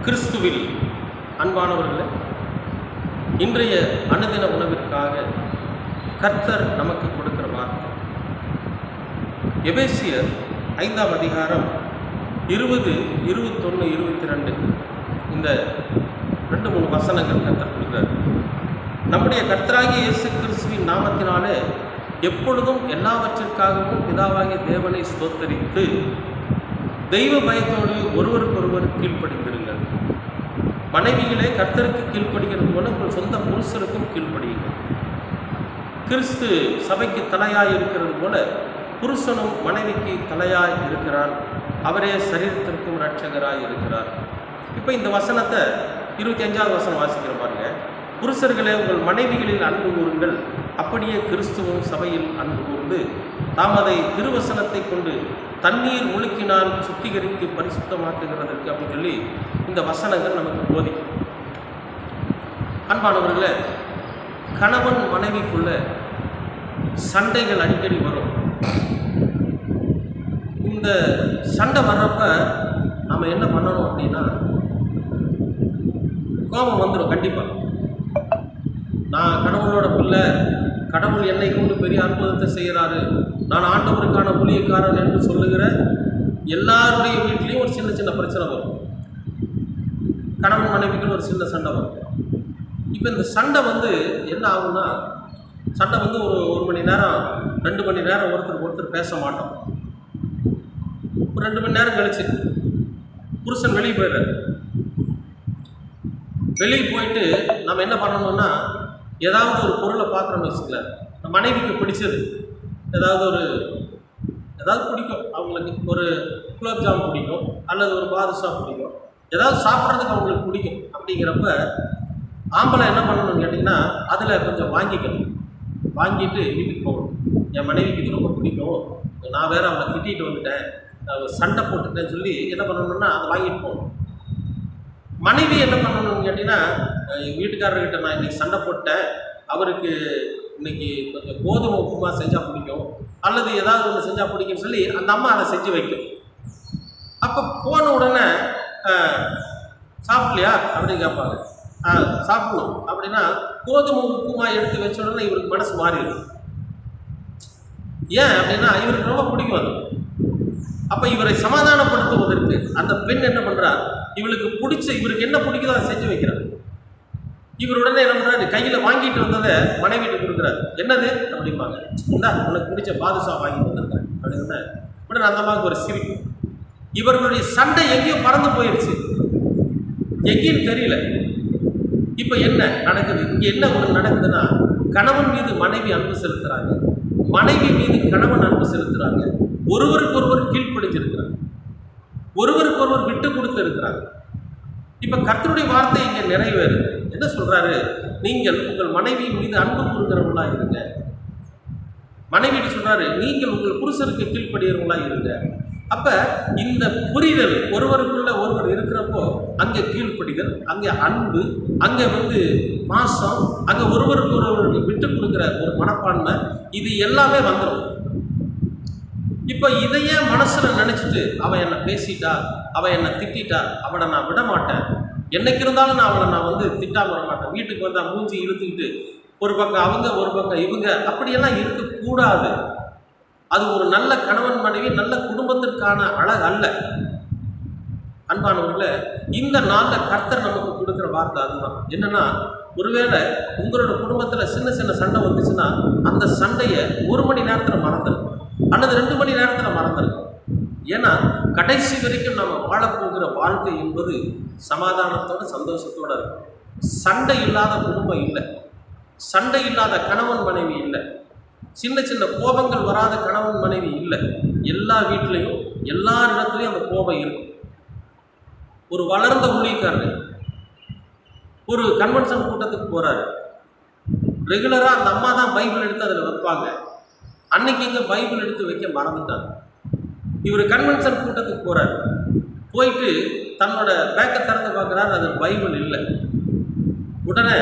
கிறிஸ்துவில் அன்பானவர்களே, இன்றைய அனுதின உணவிற்காக கர்த்தர் நமக்கு கொடுக்கிற வார்த்தை எபேசியர் 5ஆம் அதிகாரம் 20, 21, 22 இந்த 2-3 வசனங்கள் கர்த்தர் கொடுக்கிறார். நம்முடைய கர்த்தராகிய இயேசு கிறிஸ்துவின் நாமத்தினாலே எப்பொழுதும் எல்லாவற்றிற்காகவும் பிதாவாகிய தேவனை ஸ்தோத்தரித்து தெய்வ பயத்தோடு ஒருவருக்கொருவர் கீழ்ப்படிந்திருங்கள். மனைவிகளே கர்த்தருக்கு கீழ்ப்படுகிறது போல உங்கள் சொந்த புருஷருக்கும் கீழ்ப்படியுங்கள். கிறிஸ்து சபைக்கு தலையாய் இருக்கிறது போல புருஷனும் மனைவிக்கு தலையாய் இருக்கிறார். அவரே சரீரத்திற்கும் இரட்சகராய் இருக்கிறார். இப்போ இந்த வசனத்தை 25ஆவது வசனம் வாசிக்கிற பாருங்க. புருஷர்களே உங்கள் மனைவிகளில் அன்பு கூறுங்கள், அப்படியே கிறிஸ்துவும் சபையில் அன்பு கூர்ந்து தாம் அதை திருவசனத்தை கொண்டு தண்ணீர் முழுக்கினால் சுத்திகரித்து பரிசுத்தமாக்குகிறதற்கு அப்படின்னு சொல்லி இந்த வசனங்கள் நமக்கு போதிக்கும். அன்பானவர்களே, கணவன் மனைவிக்குள்ள சண்டைகள் அடிக்கடி வரும். இந்த சண்டை வர்றப்ப நம்ம என்ன பண்ணணும் அப்படின்னா, கோபம் வந்துடும். கண்டிப்பாக நான் கடவுளோட பிள்ளை, கடவுள் என்னை கொண்டு பெரிய அற்புதத்தை செய்கிறாரு, நான் ஆண்டவருக்கான ஊழியக்காரன் என்று சொல்லுகிற எல்லாருடைய வீட்லேயும் ஒரு சின்ன சின்ன பிரச்சனை வரும். கணவன் மனைவிக்குள்ள ஒரு சின்ன சண்டை வரும். இப்போ இந்த சண்டை என்ன ஆகும்னா, சண்டை ஒரு மணி நேரம் 2 மணி நேரம் ஒருத்தர் பேச மாட்டோம். ஒரு 2 மணி நேரம் கழிச்சு புருஷன் வெளியே போயிடுறாரு. வெளியே போயிட்டு நம்ம என்ன பண்ணணும்னா, ஏதாவது ஒரு பொருளை பார்க்குறோன்னு வச்சுக்கல, மனைவிக்கு பிடிச்சது ஏதாவது பிடிக்கும். அவங்களுக்கு ஒரு குலோப்ஜாம் பிடிக்கும், அல்லது ஒரு பாதுஷா பிடிக்கும், ஏதாவது சாப்பிட்றதுக்கு அவங்களுக்கு பிடிக்கும். அப்படிங்கிறப்ப ஆம்பளை என்ன பண்ணணும்னு கேட்டிங்கன்னா, அதில் கொஞ்சம் வாங்கிக்கணும். வாங்கிட்டு வீட்டுக்கு போகணும். என் மனைவிக்கு இது ரொம்ப பிடிக்கும், நான் வேறு அவளை திட்டிகிட்டு வந்துட்டேன், சண்டை போட்டுட்டேன்னு சொல்லி என்ன பண்ணணும்னா அதை வாங்கிட்டு போகணும். மனைவி என்ன பண்ணணும்னு கேட்டிங்கன்னா, வீட்டுக்காரர்கிட்ட நான் இன்றைக்கி சண்டை போட்டேன், அவருக்கு இன்றைக்கி கொஞ்சம் கோதுமை உப்புமா செஞ்சால் பிடிக்கும், அல்லது ஏதாவது ஒன்று செஞ்சால் பிடிக்கும்னு சொல்லி அந்த அம்மா அதை செஞ்சு வைக்கும். அப்போ போன உடனே சாப்பிட்லையா அப்படின்னு கேட்பாங்க. சாப்பிடணும் அப்படின்னா கோதுமை உப்புமா எடுத்து வச்ச உடனே இவருக்கு மனசு மாறிடும். ஏன் அப்படின்னா இவருக்கு ரொம்ப பிடிக்கும் அது. அப்போ இவரை சமாதானப்படுத்துவதற்கு அந்த பெண் என்ன பண்ணுறார், இவருக்கு என்ன பிடிக்குதோ அதை செஞ்சு வைக்கிறார். இவர் உடனே என்ன பண்ணுறாரு, கையில் வாங்கிட்டு வந்ததை மனைவிட்டு கொடுக்குறாரு. என்னது அப்படிம்பாங்க. இந்தா உனக்கு பிடிச்ச பாதுஷா வாங்கிட்டு வந்திருக்கிறேன் அப்படின்னு உடனே அந்த அம்மாவுக்கு ஒரு சிரிப்பு. இவர்களுடைய சண்டை எங்கேயோ பறந்து போயிடுச்சு, எங்கேயும் தெரியல. இப்போ என்ன நடக்குது, இங்கே என்ன ஒன்று நடக்குதுன்னா, கணவன் மீது மனைவி அன்பு செலுத்துகிறாங்க, மனைவி மீது கணவன் அன்பு செலுத்துகிறாங்க, ஒருவருக்கொருவர் கீழ்ப்படிஞ்சிருக்கிறாங்க, ஒருவருக்கொருவர் விட்டு கொடுத்து இருக்கிறாங்க. இப்போ கர்த்தருடைய வார்த்தை இங்கே நிறைவேறுது. என்ன சொல்கிறாரு, நீங்கள் உங்கள் மனைவி மீது அன்பு கூறுகிறவங்களா இருங்க. மனைவிட்டு சொல்கிறாரு, நீங்கள் உங்கள் புருஷருக்கு கீழ்ப்படுகிறவங்களா இருங்க. அப்போ இந்த புரிதல் ஒருவருக்குள்ள ஒருவர் இருக்கிறப்போ அங்கே கீழ்ப்படிதல், அங்கே அன்பு, அங்கே பாசம், அங்கே ஒருவருக்கு ஒருவருக்கு விட்டு கொடுக்குற ஒரு மனப்பான்மை, இது எல்லாமே வந்துடும். இப்போ இதையே மனசில் நினச்சிட்டு அவன் என்னை பேசிட்டா, அவன் என்னை திட்டா, அவனை நான் விட மாட்டேன், என்னைக்கு இருந்தாலும் நான் அவளை திட்டாம விட மாட்டேன், வீட்டுக்கு வந்தால் மூஞ்சி இழுத்துக்கிட்டு ஒரு பக்கம் அவங்க ஒரு பக்கம் இவங்க, அப்படியெல்லாம் இருக்கக்கூடாது. அது ஒரு நல்ல கணவன் மனைவி, நல்ல குடும்பத்திற்கான அழகு அல்ல. அன்பானவர்களே, இந்த நாளில் கர்த்தர் நமக்கு கொடுக்குற வார்த்தை அதுதான். என்னன்னா, ஒருவேளை உங்களோட குடும்பத்தில் சின்ன சின்ன சண்டை வந்துச்சுன்னா அந்த சண்டையை 1 மணி நேரத்தில் மறந்துடும், அல்லது 2 மணி நேரத்தில் மறந்துருக்கும். ஏன்னா கடைசி வரைக்கும் நம்ம வாழப்போகிற வாழ்க்கை என்பது சமாதானத்தோடு சந்தோஷத்தோடு இருக்கும். சண்டை இல்லாத குடும்பம் இல்லை, சண்டை இல்லாத கணவன் மனைவி இல்லை, சின்ன சின்ன கோபங்கள் வராத கணவன் மனைவி இல்லை. எல்லா வீட்லேயும் எல்லா இடத்துலையும் அந்த கோபம் இருக்கும். ஒரு வளர்ந்த ஊழியக்காரர் ஒரு கன்வென்ஷன் கூட்டத்துக்கு போகிறாரு. ரெகுலராக அந்த அம்மா தான் பைபிள் எடுத்து அதில் வைப்பாங்க. அன்னைக்கு இங்கே பைபிள் எடுத்து வைக்க மறந்துட்டாங்க. இவர் கன்வென்ஷன் கூட்டத்துக்கு போகிறார். போயிட்டு தன்னோட பேக்கை திறந்து பார்க்குறாரு, அது பைபிள் இல்லை. உடனே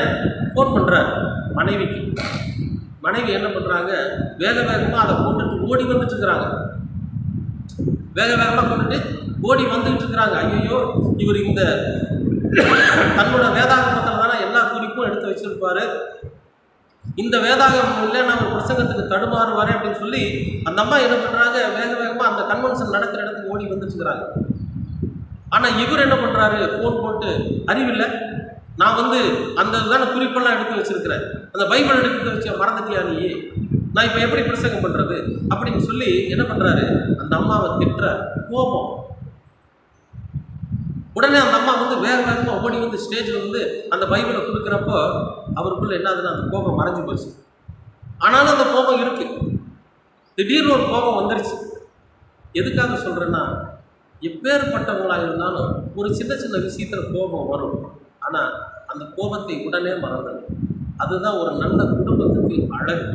ஃபோன் பண்ணுறார் மனைவிக்கு. மனைவி என்ன பண்ணுறாங்க, வேக வேகமாக அதை கொண்டுட்டு ஓடி வந்துட்டுருக்குறாங்க. வேக வேகமாக கொண்டுட்டு ஓடி வந்துக்கிட்டு இருக்கிறாங்க. ஐயோ, இவர் இந்த தன்னோட வேதாகமத்தில் தானே எல்லா குறிப்பும் எடுத்து வச்சிருப்பாரு. இந்த வேதாகமம் இல்லைன்னா ஒரு பிரசங்கத்துக்கு தடுமாறுவாரு அப்படின்னு சொல்லி அந்த அம்மா என்ன பண்ணுறாங்க, வேக வேகமாக அந்த கன்வென்ஷன் நடக்கிற இடத்துக்கு ஓடி வந்துச்சுக்கிறாங்க. ஆனால் இவர் என்ன பண்ணுறாரு, ஃபோன் போட்டு, அறிவில்லை, நான் அந்த தானே குறிப்பெல்லாம் எடுத்து வச்சிருக்கிறேன், அந்த பைபிள் எடுத்து வச்ச மறந்துட்டியா நீ, நான் இப்போ எப்படி பிரசங்கம் பண்ணுறது அப்படின்னு சொல்லி என்ன பண்ணுறாரு, அந்த அம்மாவை திட்டுறார். கோபம். உடனே அந்த அம்மா வேக வேகமாக ஓடி ஸ்டேஜில் அந்த பைபிளை கொடுக்குறப்போ அவருக்குள்ள என்ன ஆகுதுன்னா அந்த கோபம் மறைஞ்சு போச்சு. ஆனாலும் அந்த கோபம் இருக்கு. திடீர்னு ஒரு கோபம் வந்துருச்சு. எதுக்காக சொல்கிறேன்னா, எப்பேற்பட்டவங்களாக இருந்தாலும் ஒரு சின்ன சின்ன விஷயத்தில் கோபம் வரும். ஆனால் அந்த கோபத்தை உடனே மறந்துடும். அதுதான் ஒரு நல்ல குடும்பத்துக்கு அழகு.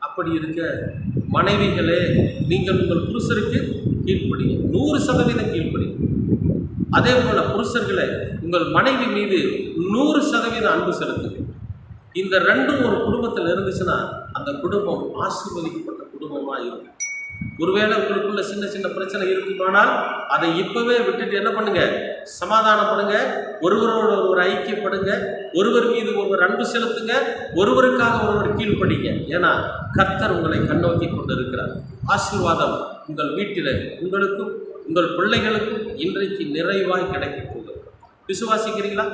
அப்படி இருக்க மனைவிகளே, நீங்கள் உங்கள் புருஷருக்கு கீழ்ப்படிங்க, 100% கீழ்ப்படிங்க. அதே போல புருஷர்களை உங்கள் மனைவி மீது 100% அன்பு செலுத்துங்க. இந்த ரெண்டும் ஒரு குடும்பத்தில் இருந்துச்சுன்னா அந்த குடும்பம் ஆசீர்வதிக்கப்பட்ட குடும்பமாக இருக்கும். ஒருவேளை உங்களுக்குள்ள சின்ன சின்ன பிரச்சனை இருக்குமானால் அதை இப்பவே விட்டுட்டு என்ன பண்ணுங்க, சமாதானப்படுங்க, ஒருவரோடு ஒருவர் ஐக்கியப்படுங்க, ஒருவர் மீது ஒருவர் அன்பு செலுத்துங்க, ஒருவருக்காக ஒருவர் கீழ்ப்படிங்க. ஏன்னா கர்த்தர் உங்களை கண்ணோக்கி கொண்டிருக்கிறார். ஆசீர்வாதம் உங்கள் வீட்டில் உங்களுக்கும் உங்கள் பிள்ளைகளுக்கும் இன்றைக்கு நிறைவாய் கிடைக்கப் போகுது. விசுவாசிக்கிறீங்களா?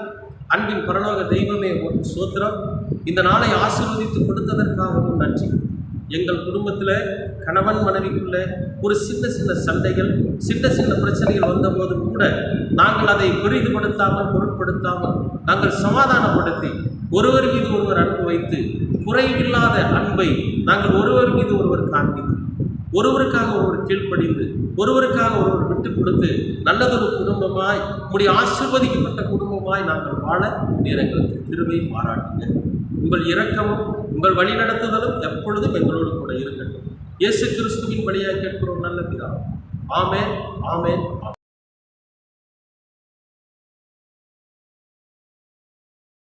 அன்பின் பரலோக தெய்வமே ஸ்தோத்திரம். இந்த நாளை ஆசீர்வதித்து கொடுத்ததற்காகவும் நன்றி. எங்கள் குடும்பத்தில் கணவன் மனைவிக்குள்ள ஒரு சின்ன சின்ன சண்டைகள், சின்ன சின்ன பிரச்சனைகள் வந்தபோது கூட நாங்கள் அதை பெரிதுபடுத்தாமல் பொருட்படுத்தாமல் நாங்கள் சமாதானப்படுத்தி ஒருவர் மீது ஒருவர் அன்பு வைத்து குறைவில்லாத அன்பை நாங்கள் ஒருவர் மீது ஒருவர் காண்பித்து ஒருவருக்காக ஒருவர் கீழ்ப்படிந்து ஒருவருக்காக ஒருவர் விட்டு கொடுத்து நல்லதொரு குடும்பமாய் உடைய ஆசீர்வதிக்கப்பட்ட குடும்பமாய் நாங்கள் வாழ எங்களுக்கு கிருபை பாராட்டுங்க. உங்கள் இரக்கமும் உங்கள் வழிநடத்துதலும் எப்பொழுதும் எங்களோடு கூட இருக்கட்டும். இயேசு கிறிஸ்துவின் வழியாக கேட்கிறோம் நல்ல பிதாவே. ஆமென், ஆமென்.